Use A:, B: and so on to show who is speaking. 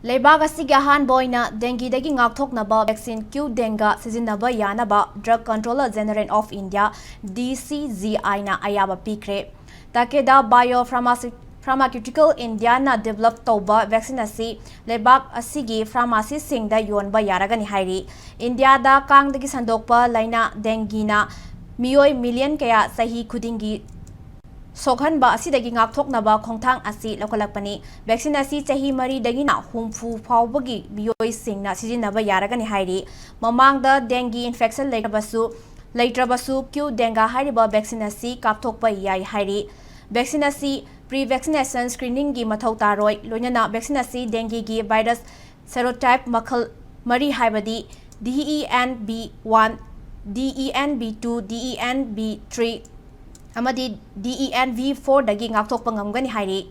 A: Leibag asigi ahanba oina dengue dagi ngakthoknaba vaccine Qdenga sizinaba yanaba Drug Controller General of India DCGI na ayaba pikre. Takeda Biopharmaceutical India na develop toba vaccine asi leibag asigi pharmacy singda yonba yaragani hairi. India da kang dagi sandokpa laina dengue na miyoi million kaya sahi khudingi Sokhanba asidagi ngakthoknaba khongthang asi lokalakpani vaccine asi chahi mari dagi na humfu phawbagi miyoi singna sizinaba yaragani hairi mamangda dengue infection leitrabasu Qdenga hairiba vaccine asi kapthokpa yai hairi vaccine asi pre-vaccination screening gi mathau taroi loinana vaccine asi dengue gi virus serotype makhal mari haibadi DENB1 DENB2 DENB3 amadi DENV4 dagi ngakthokpa ngamgani hairi